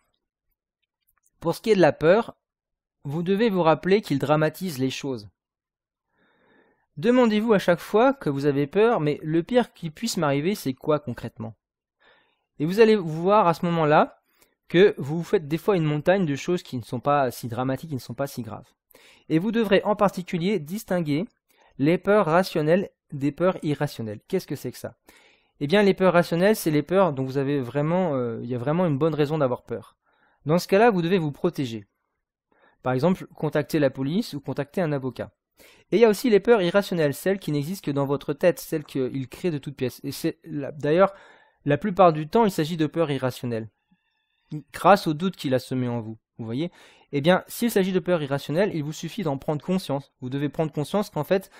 A: Pour ce qui est de la peur, vous devez vous rappeler qu'il dramatise les choses. Demandez-vous à chaque fois que vous avez peur, mais le pire qui puisse m'arriver, c'est quoi concrètement? Et vous allez voir à ce moment-là que vous vous faites des fois une montagne de choses qui ne sont pas si dramatiques, qui ne sont pas si graves. Et vous devrez en particulier distinguer les peurs rationnelles des peurs irrationnelles. Qu'est-ce que c'est que ça? Eh bien, les peurs rationnelles, c'est les peurs dont vous avez vraiment, il y a vraiment une bonne raison d'avoir peur. Dans ce cas-là, vous devez vous protéger. Par exemple, contacter la police ou contacter un avocat. Et il y a aussi les peurs irrationnelles, celles qui n'existent que dans votre tête, celles qu'il crée de toutes pièces. Et c'est d'ailleurs, la plupart du temps, il s'agit de peurs irrationnelles, grâce au doute qu'il a semé en vous. Vous voyez? Eh bien, s'il s'agit de peurs irrationnelles, il vous suffit d'en prendre conscience. Vous devez prendre conscience qu'en fait,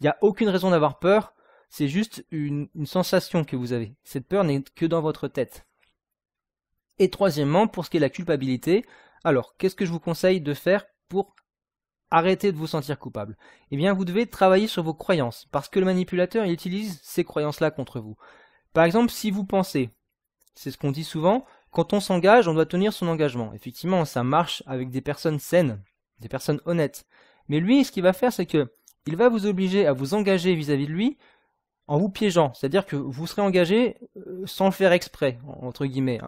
A: il n'y a aucune raison d'avoir peur, c'est juste une sensation que vous avez. Cette peur n'est que dans votre tête. Et troisièmement, pour ce qui est de la culpabilité, alors, qu'est-ce que je vous conseille de faire pour arrêter de vous sentir coupable? Eh bien, vous devez travailler sur vos croyances, parce que le manipulateur, il utilise ces croyances-là contre vous. Par exemple, si vous pensez, c'est ce qu'on dit souvent, quand on s'engage, on doit tenir son engagement. Effectivement, ça marche avec des personnes saines, des personnes honnêtes. Mais lui, ce qu'il va faire, c'est que il va vous obliger à vous engager vis-à-vis de lui en vous piégeant. C'est-à-dire que vous serez engagé sans le faire exprès, entre guillemets.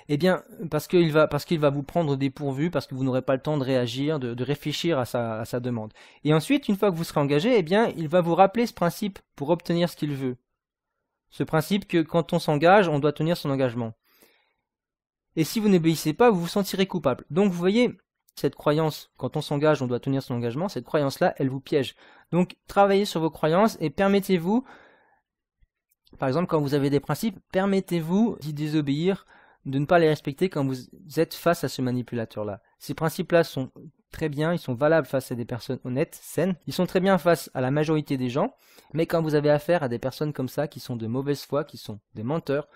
A: Eh bien, parce qu'il va vous prendre dépourvu, parce que vous n'aurez pas le temps de réagir, de réfléchir à sa demande. Et ensuite, une fois que vous serez engagé, eh bien, il va vous rappeler ce principe pour obtenir ce qu'il veut. Ce principe que quand on s'engage, on doit tenir son engagement. Et si vous n'obéissez pas, vous vous sentirez coupable. Donc vous voyez, cette croyance, quand on s'engage, on doit tenir son engagement, cette croyance-là, elle vous piège. Donc travaillez sur vos croyances et permettez-vous, par exemple quand vous avez des principes, permettez-vous d'y désobéir, de ne pas les respecter quand vous êtes face à ce manipulateur-là. Ces principes-là sont très bien, ils sont valables face à des personnes honnêtes, saines, ils sont très bien face à la majorité des gens, mais quand vous avez affaire à des personnes comme ça, qui sont de mauvaise foi, qui sont des menteurs,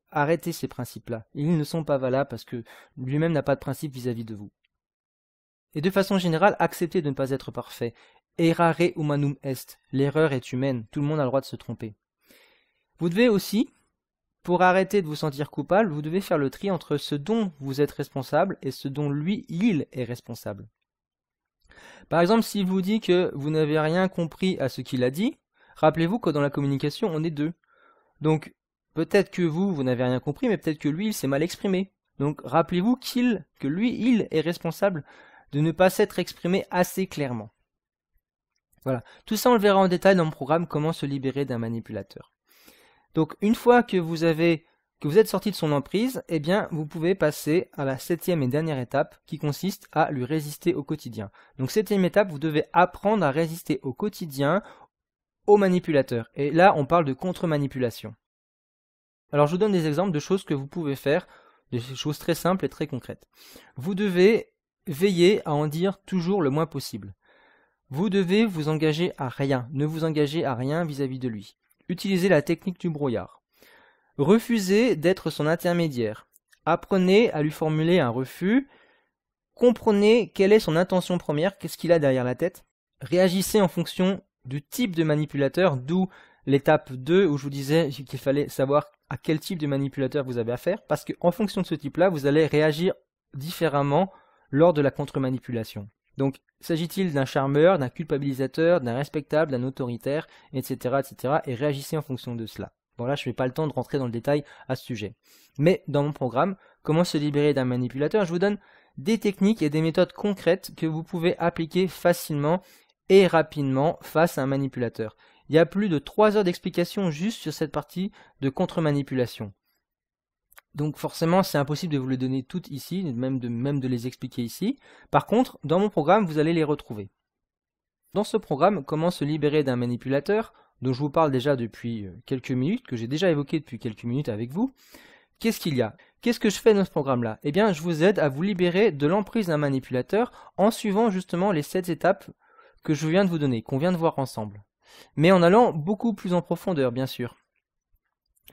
A: arrêtez ces principes-là. Ils ne sont pas valables parce que lui-même n'a pas de principe vis-à-vis de vous. Et de façon générale, acceptez de ne pas être parfait. Errare humanum est. L'erreur est humaine. Tout le monde a le droit de se tromper. Vous devez aussi, pour arrêter de vous sentir coupable, vous devez faire le tri entre ce dont vous êtes responsable et ce dont lui, il est responsable. Par exemple, s'il vous dit que vous n'avez rien compris à ce qu'il a dit, rappelez-vous que dans la communication, on est deux. Donc, peut-être que vous n'avez rien compris, mais peut-être que lui, il s'est mal exprimé. Donc, rappelez-vous que lui, il est responsable de ne pas s'être exprimé assez clairement. Voilà. Tout ça, on le verra en détail dans mon programme « Comment se libérer d'un manipulateur ». Donc, une fois que vous êtes sorti de son emprise, eh bien, vous pouvez passer à la 7e et dernière étape qui consiste à lui résister au quotidien. Donc, 7e étape, vous devez apprendre à résister au quotidien au manipulateur. Et là, on parle de contre-manipulation. Alors, je vous donne des exemples de choses que vous pouvez faire, des choses très simples et très concrètes. Vous devez veiller à en dire toujours le moins possible. Vous devez vous engager à rien. Ne vous engagez à rien vis-à-vis de lui. Utilisez la technique du brouillard. Refusez d'être son intermédiaire. Apprenez à lui formuler un refus. Comprenez quelle est son intention première, qu'est-ce qu'il a derrière la tête. Réagissez en fonction du type de manipulateur, d'où l'étape 2 où je vous disais qu'il fallait savoir à quel type de manipulateur vous avez affaire, parce qu'en fonction de ce type-là, vous allez réagir différemment lors de la contre-manipulation. Donc, s'agit-il d'un charmeur, d'un culpabilisateur, d'un respectable, d'un autoritaire, etc., etc., et réagissez en fonction de cela. Bon là, je n'ai pas le temps de rentrer dans le détail à ce sujet. Mais dans mon programme, comment se libérer d'un manipulateur, je vous donne des techniques et des méthodes concrètes que vous pouvez appliquer facilement et rapidement face à un manipulateur. Il y a plus de 3 heures d'explication juste sur cette partie de contre-manipulation. Donc forcément, c'est impossible de vous les donner toutes ici, même de les expliquer ici. Par contre, dans mon programme, vous allez les retrouver. Dans ce programme, comment se libérer d'un manipulateur, dont je vous parle déjà depuis quelques minutes, que j'ai déjà évoqué depuis quelques minutes avec vous, qu'est-ce qu'il y a? Qu'est-ce que je fais dans ce programme-là? Eh bien, je vous aide à vous libérer de l'emprise d'un manipulateur en suivant justement les 7 étapes que je viens de vous donner, qu'on vient de voir ensemble. Mais en allant beaucoup plus en profondeur, bien sûr.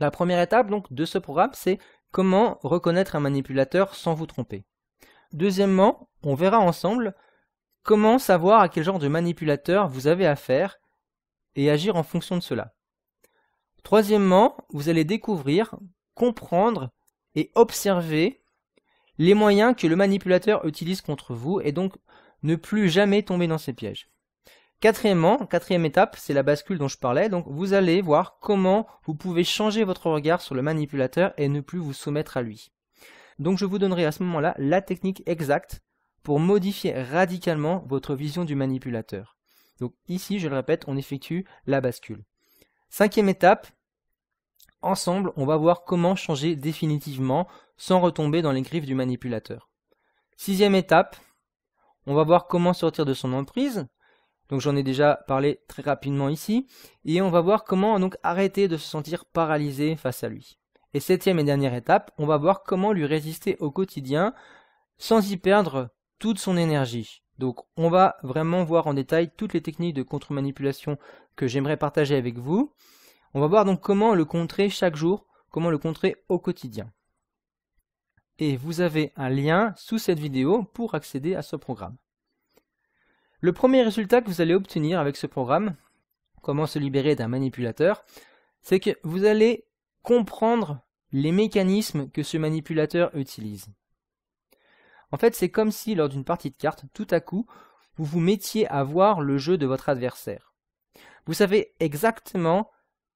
A: La première étape donc de ce programme, c'est comment reconnaître un manipulateur sans vous tromper. Deuxièmement, on verra ensemble comment savoir à quel genre de manipulateur vous avez affaire et agir en fonction de cela. Troisièmement, vous allez découvrir, comprendre et observer les moyens que le manipulateur utilise contre vous et donc ne plus jamais tomber dans ses pièges. Quatrièmement, quatrième étape, c'est la bascule dont je parlais, donc vous allez voir comment vous pouvez changer votre regard sur le manipulateur et ne plus vous soumettre à lui. Donc je vous donnerai à ce moment-là la technique exacte pour modifier radicalement votre vision du manipulateur. Donc ici, je le répète, on effectue la bascule. Cinquième étape, ensemble, on va voir comment changer définitivement sans retomber dans les griffes du manipulateur. Sixième étape, on va voir comment sortir de son emprise. Donc j'en ai déjà parlé très rapidement ici. Et on va voir comment donc arrêter de se sentir paralysé face à lui. Et septième et dernière étape, on va voir comment lui résister au quotidien sans y perdre toute son énergie. Donc on va vraiment voir en détail toutes les techniques de contre-manipulation que j'aimerais partager avec vous. On va voir donc comment le contrer chaque jour, comment le contrer au quotidien. Et vous avez un lien sous cette vidéo pour accéder à ce programme. Le premier résultat que vous allez obtenir avec ce programme, comment se libérer d'un manipulateur, c'est que vous allez comprendre les mécanismes que ce manipulateur utilise. En fait, c'est comme si lors d'une partie de cartes, tout à coup, vous vous mettiez à voir le jeu de votre adversaire. Vous savez exactement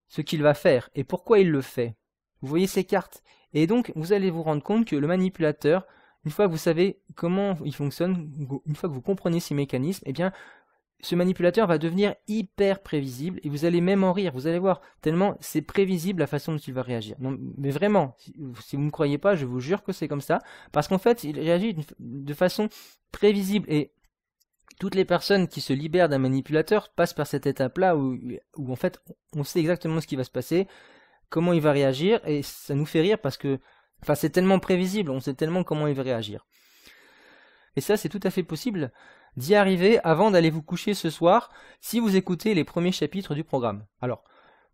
A: ce qu'il va faire et pourquoi il le fait. Vous voyez ces cartes et donc vous allez vous rendre compte que le manipulateur, une fois que vous savez comment il fonctionne, une fois que vous comprenez ces mécanismes, eh bien, ce manipulateur va devenir hyper prévisible et vous allez même en rire, vous allez voir, tellement c'est prévisible la façon dont il va réagir. Non, mais vraiment, si vous ne me croyez pas, je vous jure que c'est comme ça, parce qu'en fait, il réagit de façon prévisible et toutes les personnes qui se libèrent d'un manipulateur passent par cette étape-là où en fait, on sait exactement ce qui va se passer, comment il va réagir, et ça nous fait rire parce que c'est tellement prévisible, on sait tellement comment il va réagir. Et ça, c'est tout à fait possible d'y arriver avant d'aller vous coucher ce soir si vous écoutez les premiers chapitres du programme. Alors,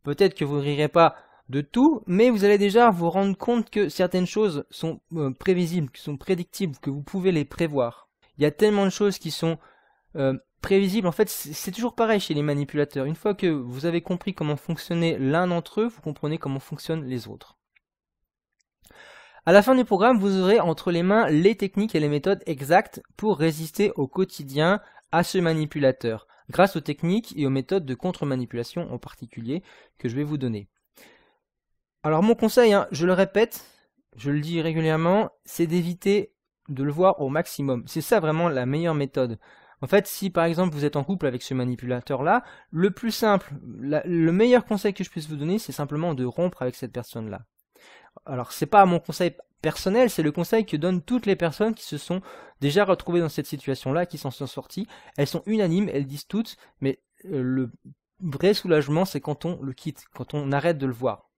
A: peut-être que vous ne rirez pas de tout, mais vous allez déjà vous rendre compte que certaines choses sont prévisibles, qui sont prédictibles, que vous pouvez les prévoir. Il y a tellement de choses qui sont prévisibles. En fait, c'est toujours pareil chez les manipulateurs. Une fois que vous avez compris comment fonctionnait l'un d'entre eux, vous comprenez comment fonctionnent les autres. À la fin du programme, vous aurez entre les mains les techniques et les méthodes exactes pour résister au quotidien à ce manipulateur, grâce aux techniques et aux méthodes de contre-manipulation en particulier que je vais vous donner. Alors mon conseil, je le répète, je le dis régulièrement, c'est d'éviter de le voir au maximum. C'est ça vraiment la meilleure méthode. En fait, si par exemple vous êtes en couple avec ce manipulateur-là, le plus simple, le meilleur conseil que je puisse vous donner, c'est simplement de rompre avec cette personne-là. Alors, c'est pas mon conseil personnel, c'est le conseil que donnent toutes les personnes qui se sont déjà retrouvées dans cette situation-là, qui s'en sont sorties. Elles sont unanimes, elles disent toutes, mais le vrai soulagement, c'est quand on le quitte, quand on arrête de le voir.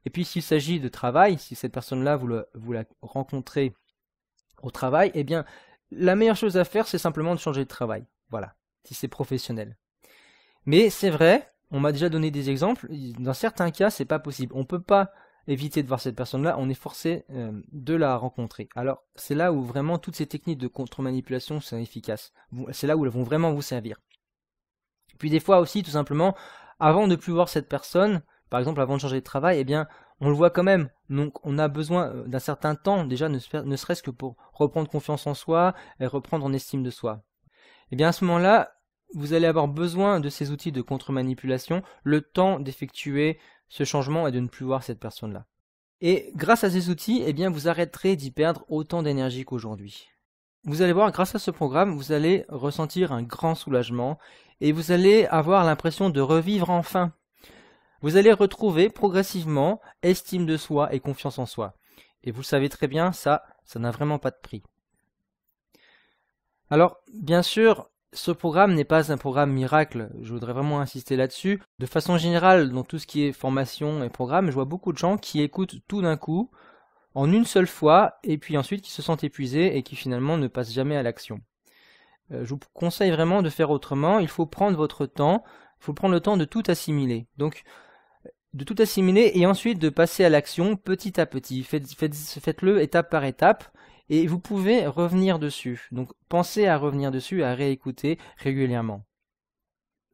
A: Et puis, s'il s'agit de travail, si cette personne-là, vous la rencontrez au travail, eh bien, la meilleure chose à faire, c'est simplement de changer de travail. Voilà, si c'est professionnel. Mais c'est vrai, on m'a déjà donné des exemples, dans certains cas, c'est pas possible. On peut pas éviter de voir cette personne-là, on est forcé de la rencontrer. Alors, c'est là où vraiment toutes ces techniques de contre-manipulation sont efficaces. C'est là où elles vont vraiment vous servir. Puis des fois aussi, tout simplement, avant de plus voir cette personne, par exemple avant de changer de travail, eh bien, on le voit quand même. Donc, on a besoin d'un certain temps, déjà, ne serait-ce que pour reprendre confiance en soi et reprendre en estime de soi. Eh bien, à ce moment-là, vous allez avoir besoin de ces outils de contre-manipulation, le temps d'effectuer ce changement et de ne plus voir cette personne-là. Et grâce à ces outils, eh bien, vous arrêterez d'y perdre autant d'énergie qu'aujourd'hui. Vous allez voir, grâce à ce programme, vous allez ressentir un grand soulagement et vous allez avoir l'impression de revivre enfin. Vous allez retrouver progressivement estime de soi et confiance en soi. Et vous le savez très bien, ça n'a vraiment pas de prix. Alors, bien sûr, ce programme n'est pas un programme miracle, je voudrais vraiment insister là-dessus. De façon générale, dans tout ce qui est formation et programme, je vois beaucoup de gens qui écoutent tout d'un coup, en une seule fois, et puis ensuite qui se sentent épuisés et qui finalement ne passent jamais à l'action. Je vous conseille vraiment de faire autrement, il faut prendre votre temps, il faut prendre le temps de tout assimiler. Donc, de tout assimiler et ensuite de passer à l'action petit à petit. Faites-le étape par étape. Et vous pouvez revenir dessus. Donc pensez à revenir dessus, à réécouter régulièrement.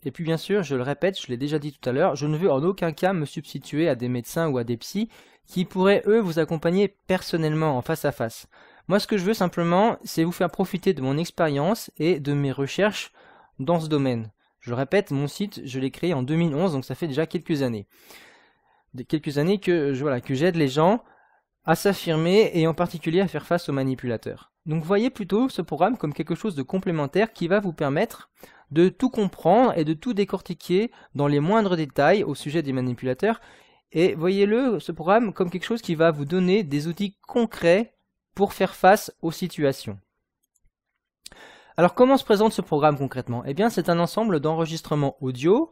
A: Et puis bien sûr, je le répète, je l'ai déjà dit tout à l'heure, je ne veux en aucun cas me substituer à des médecins ou à des psys qui pourraient eux vous accompagner personnellement en face à face. Moi ce que je veux simplement, c'est vous faire profiter de mon expérience et de mes recherches dans ce domaine. Je le répète, mon site, je l'ai créé en 2011, donc ça fait déjà quelques années. Quelques années que j'aide les gens à s'affirmer et en particulier à faire face aux manipulateurs. Donc voyez plutôt ce programme comme quelque chose de complémentaire qui va vous permettre de tout comprendre et de tout décortiquer dans les moindres détails au sujet des manipulateurs. Et voyez-le, ce programme, comme quelque chose qui va vous donner des outils concrets pour faire face aux situations. Alors comment se présente ce programme concrètement? Eh bien c'est un ensemble d'enregistrements audio.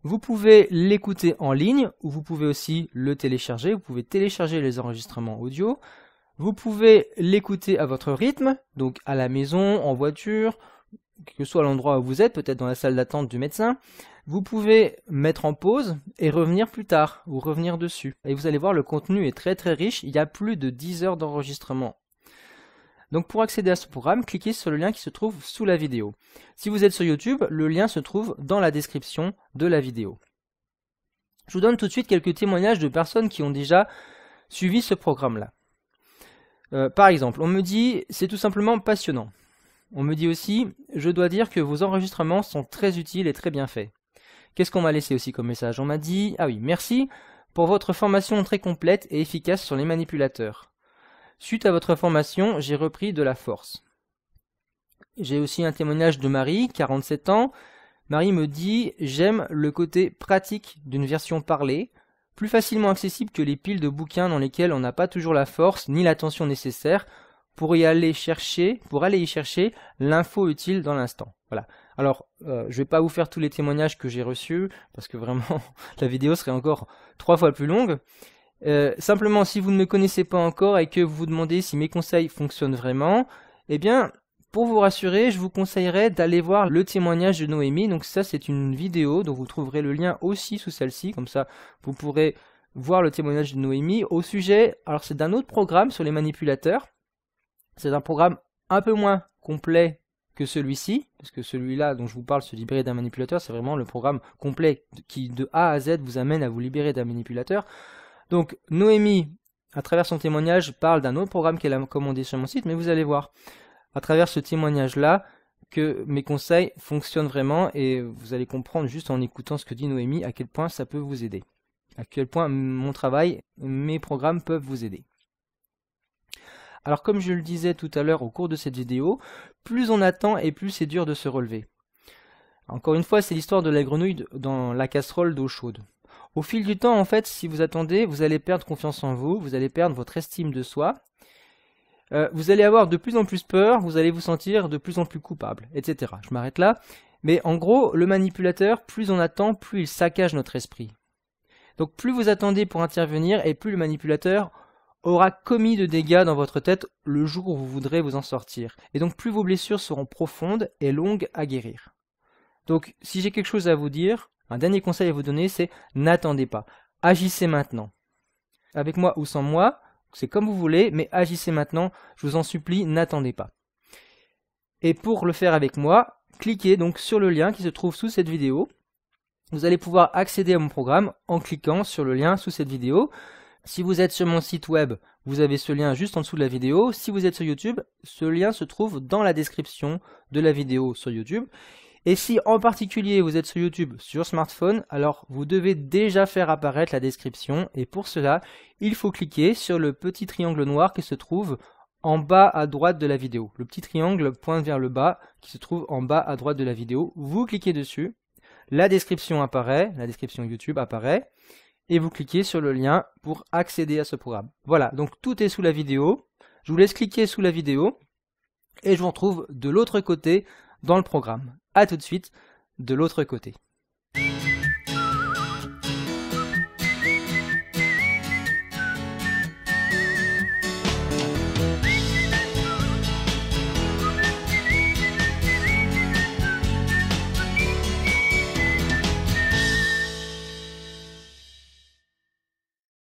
A: Vous pouvez l'écouter en ligne ou vous pouvez aussi le télécharger. Vous pouvez télécharger les enregistrements audio. Vous pouvez l'écouter à votre rythme, donc à la maison, en voiture, que ce soit l'endroit où vous êtes, peut-être dans la salle d'attente du médecin. Vous pouvez mettre en pause et revenir plus tard ou revenir dessus. Et vous allez voir, le contenu est très très riche. Il y a plus de 10 heures d'enregistrement. Donc pour accéder à ce programme, cliquez sur le lien qui se trouve sous la vidéo. Si vous êtes sur YouTube, le lien se trouve dans la description de la vidéo. Je vous donne tout de suite quelques témoignages de personnes qui ont déjà suivi ce programme-là. Par exemple, on me dit « c'est tout simplement passionnant ». On me dit aussi « je dois dire que vos enregistrements sont très utiles et très bien faits ». Qu'est-ce qu'on m'a laissé aussi comme message? On m'a dit « ah oui, merci pour votre formation très complète et efficace sur les manipulateurs. Suite à votre formation, j'ai repris de la force. » J'ai aussi un témoignage de Marie, 47 ans. Marie me dit « J'aime le côté pratique d'une version parlée, plus facilement accessible que les piles de bouquins dans lesquels on n'a pas toujours la force ni l'attention nécessaire pour y aller chercher l'info utile dans l'instant. » Voilà. Alors, je vais pas vous faire tous les témoignages que j'ai reçus, parce que vraiment, la vidéo serait encore 3 fois plus longue. Simplement, si vous ne me connaissez pas encore et que vous vous demandez si mes conseils fonctionnent vraiment, eh bien, pour vous rassurer, je vous conseillerais d'aller voir le témoignage de Noémie. Donc ça, c'est une vidéo dont vous trouverez le lien aussi sous celle-ci. Comme ça, vous pourrez voir le témoignage de Noémie au sujet, alors c'est d'un autre programme sur les manipulateurs. C'est un programme un peu moins complet que celui-ci, parce que celui-là dont je vous parle, se libérer d'un manipulateur, c'est vraiment le programme complet qui de A à Z vous amène à vous libérer d'un manipulateur. Donc Noémie, à travers son témoignage, parle d'un autre programme qu'elle a commandé sur mon site, mais vous allez voir à travers ce témoignage-là que mes conseils fonctionnent vraiment et vous allez comprendre juste en écoutant ce que dit Noémie à quel point ça peut vous aider. À quel point mon travail, mes programmes peuvent vous aider. Alors comme je le disais tout à l'heure au cours de cette vidéo, plus on attend et plus c'est dur de se relever. Encore une fois, c'est l'histoire de la grenouille dans la casserole d'eau chaude. Au fil du temps, en fait, si vous attendez, vous allez perdre confiance en vous, vous allez perdre votre estime de soi, vous allez avoir de plus en plus peur, vous allez vous sentir de plus en plus coupable, etc. Je m'arrête là. Mais en gros, le manipulateur, plus on attend, plus il saccage notre esprit. Donc plus vous attendez pour intervenir et plus le manipulateur aura commis de dégâts dans votre tête le jour où vous voudrez vous en sortir. Et donc plus vos blessures seront profondes et longues à guérir. Donc si j'ai quelque chose à vous dire, un dernier conseil à vous donner, c'est n'attendez pas. Agissez maintenant. Avec moi ou sans moi, c'est comme vous voulez, mais agissez maintenant, je vous en supplie, n'attendez pas. Et pour le faire avec moi, cliquez donc sur le lien qui se trouve sous cette vidéo. Vous allez pouvoir accéder à mon programme en cliquant sur le lien sous cette vidéo. Si vous êtes sur mon site web, vous avez ce lien juste en dessous de la vidéo. Si vous êtes sur YouTube, ce lien se trouve dans la description de la vidéo sur YouTube. Et si en particulier vous êtes sur YouTube sur smartphone, alors vous devez déjà faire apparaître la description et pour cela, il faut cliquer sur le petit triangle noir qui se trouve en bas à droite de la vidéo. Le petit triangle pointe vers le bas qui se trouve en bas à droite de la vidéo. Vous cliquez dessus, la description apparaît, la description YouTube apparaît et vous cliquez sur le lien pour accéder à ce programme. Voilà, donc tout est sous la vidéo. Je vous laisse cliquer sous la vidéo et je vous retrouve de l'autre côté dans le programme. A tout de suite de l'autre côté.